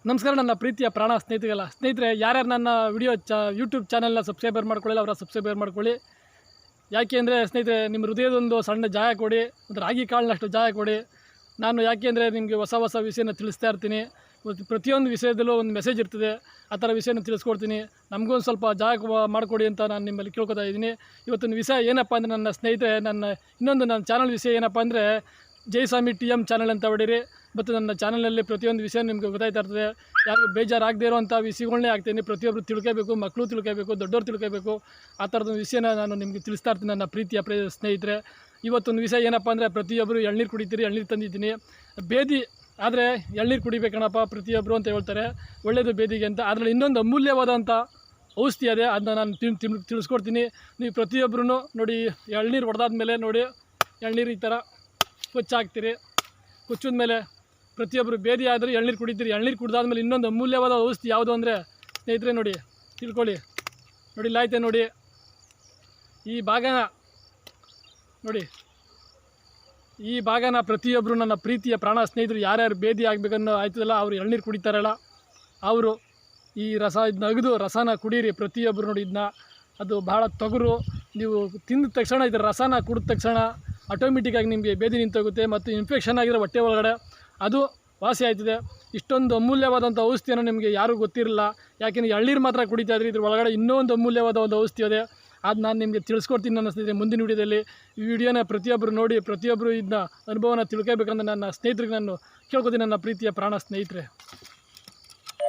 ನಮಸ್ಕಾರ ನನ್ನ ಪ್ರೀತಿಯ ಪ್ರಾಣ ಸ್ನೇಹಿತರೆ ಯಾರ್ಯಾರು ನನ್ನ ವಿಡಿಯೋ ಯೂಟ್ಯೂಬ್ ಚಾನಲ್ನ ಸಬ್ಸ್ಕ್ರೈಬರ್ ಮಾಡ್ಕೊಳ್ಳಿ ಅವರ ಸಬ್ಸ್ಕ್ರೈಬರ್ ಮಾಡ್ಕೊಳ್ಳಿ. ಯಾಕೆ ಅಂದರೆ ಸ್ನೇಹಿತರೆ ನಿಮ್ಮ ಹೃದಯದೊಂದು ಸಣ್ಣ ಜಾಗ ಕೊಡಿ, ಒಂದು ರಾಗಿ ಕಾಳಿನಷ್ಟು ಜಾಗ ಕೊಡಿ. ನಾನು ಯಾಕೆ ಅಂದರೆ ನಿಮಗೆ ಹೊಸ ಹೊಸ ವಿಷಯನ ತಿಳಿಸ್ತಾ ಇರ್ತೀನಿ. ಪ್ರತಿಯೊಂದು ವಿಷಯದಲ್ಲೂ ಒಂದು ಮೆಸೇಜ್ ಇರ್ತದೆ, ಆ ಥರ ವಿಷಯನ ತಿಳಿಸ್ಕೊಡ್ತೀನಿ. ನಮಗೊಂದು ಸ್ವಲ್ಪ ಜಾಗ ಮಾಡಿಕೊಡಿ ಅಂತ ನಾನು ನಿಮ್ಮಲ್ಲಿ ಕೇಳ್ಕೊತಾ ಇದ್ದೀನಿ. ಇವತ್ತಿನ ವಿಷಯ ಏನಪ್ಪ ಅಂದರೆ ನನ್ನ ಸ್ನೇಹಿತರೆ ನನ್ನ ಚಾನಲ್ ವಿಷಯ ಏನಪ್ಪ ಅಂದರೆ ಜಯಸ್ವಾಮಿ TM ಚಾನಲ್ ಅಂತ ಹೊಡೀರಿ. ಮತ್ತು ನನ್ನ ಚಾನಲಲ್ಲಿ ಪ್ರತಿಯೊಂದು ವಿಷಯ ನಿಮಗೆ ಗೊತ್ತಾಯ್ತಾ ಇರ್ತದೆ. ಯಾರಿಗೂ ಬೇಜಾರಾಗದೇ ಇರೋವಂಥ ವಿಷಯಗಳನ್ನೇ ಆಗ್ತೀನಿ. ಪ್ರತಿಯೊಬ್ಬರು ತಿಳ್ಕೋಬೇಕು, ಮಕ್ಕಳು ತಿಳ್ಕೋಬೇಕು, ದೊಡ್ಡವ್ರು ತಿಳ್ಕೋಬೇಕು. ಆ ಥರದೊಂದು ವಿಷಯನ ನಾನು ನಿಮಗೆ ತಿಳಿಸ್ತಾ ಇರ್ತೀನಿ ನನ್ನ ಪ್ರೀತಿಯ ಸ್ನೇಹಿತರೆ. ಇವತ್ತೊಂದು ವಿಷಯ ಏನಪ್ಪ ಅಂದರೆ ಪ್ರತಿಯೊಬ್ಬರು ಎಳ್ನೀರು ಕುಡಿತೀರಿ, ಎಳ್ನೀರು ತಂದಿದ್ದೀನಿ. ಬೇದಿ ಆದರೆ ಎಳ್ನೀರು ಕುಡಿಬೇಕಣಪ್ಪ ಪ್ರತಿಯೊಬ್ಬರು ಅಂತ ಹೇಳ್ತಾರೆ, ಒಳ್ಳೆಯದು ಬೇದಿಗೆ ಅಂತ. ಅದರಲ್ಲಿ ಇನ್ನೊಂದು ಅಮೂಲ್ಯವಾದಂಥ ಔಷಧಿ ಅದೇ, ಅದನ್ನ ನಾನು ತಿಳಿಸ್ಕೊಡ್ತೀನಿ. ನೀವು ಪ್ರತಿಯೊಬ್ಬರೂ ನೋಡಿ, ಎಳ್ನೀರು ಹೊಡೆದಾದ್ಮೇಲೆ ನೋಡಿ, ಎಳ್ನೀರು ಈ ಥರ ಕೊಚ್ಚಾಕ್ತೀರಿ. ಕೊಚ್ಚಿದ ಮೇಲೆ ಪ್ರತಿಯೊಬ್ಬರು ಬೇದಿ ಆದರೆ ಎಳ್ನೀರು ಕುಡಿತೀರಿ. ಎಳ್ನೀರು ಕುಡ್ದಾದ್ಮೇಲೆ ಇನ್ನೊಂದು ಅಮೂಲ್ಯವಾದ ಔಷಧಿ ಯಾವುದು ಅಂದರೆ ಸ್ನೇಹಿತರೆ ನೋಡಿ, ತಿಳ್ಕೊಳ್ಳಿ. ನೋಡಿ ಇಲ್ಲಾಯ್ತೆ ನೋಡಿ, ಈ ಭಾಗನ ನೋಡಿ, ಈ ಭಾಗನ ಪ್ರತಿಯೊಬ್ಬರು ನನ್ನ ಪ್ರೀತಿಯ ಪ್ರಾಣ ಸ್ನೇಹಿತರು ಯಾರ್ಯಾರು ಬೇದಿ ಆಗಬೇಕನ್ನೋ ಆಯ್ತದಲ್ಲ, ಅವರು ಎಳ್ನೀರು ಕುಡಿತಾರಲ್ಲ, ಅವರು ಈ ಇದನ್ನ ಅಗದು ರಸನ ಕುಡೀರಿ ಪ್ರತಿಯೊಬ್ಬರು. ನೋಡಿ ಇದನ್ನ, ಅದು ಭಾಳ ತೊಗರು. ನೀವು ತಿಂದ ತಕ್ಷಣ ಇದರ ರಸನ ಕುಡಿದ ತಕ್ಷಣ ಆಟೋಮೆಟಿಕ್ಕಾಗಿ ನಿಮಗೆ ಬೇದಿ ನಿಂತೋಗುತ್ತೆ. ಮತ್ತು ಇನ್ಫೆಕ್ಷನ್ ಆಗಿರೋ ಹೊಟ್ಟೆ ಒಳಗಡೆ ಅದು ವಾಸಿ ಆಯ್ತದೆ. ಇಷ್ಟೊಂದು ಅಮೂಲ್ಯವಾದಂಥ ಔಷಧಿಯನ್ನು ನಿಮಗೆ ಯಾರೂ ಗೊತ್ತಿರಲಿಲ್ಲ. ಯಾಕೆಂದರೆ ಎಳ್ನೀರು ಮಾತ್ರ ಕುಡಿತಾ ಇದ್ರಿ, ಇದ್ರ ಒಳಗಡೆ ಇನ್ನೊಂದು ಅಮೂಲ್ಯವಾದ ಒಂದು ಔಷಧಿ ಇದೆ. ಅದು ನಾನು ನಿಮಗೆ ತಿಳಿಸ್ಕೊಡ್ತೀನಿ ನನ್ನ ಸ್ನೇಹಿತರೆ ಮುಂದಿನ ವಿಡಿಯೋದಲ್ಲಿ. ಈ ವಿಡಿಯೋನ ಪ್ರತಿಯೊಬ್ಬರು ನೋಡಿ, ಪ್ರತಿಯೊಬ್ಬರು ಇದನ್ನ ಅನುಭವನ ತಿಳ್ಕೋಬೇಕಂದ್ರೆ ನನ್ನ ಸ್ನೇಹಿತರಿಗೆ ನಾನು ಕೇಳ್ಕೊತೀನಿ, ನನ್ನ ಪ್ರೀತಿಯ ಪ್ರಾಣ ಸ್ನೇಹಿತರೆ.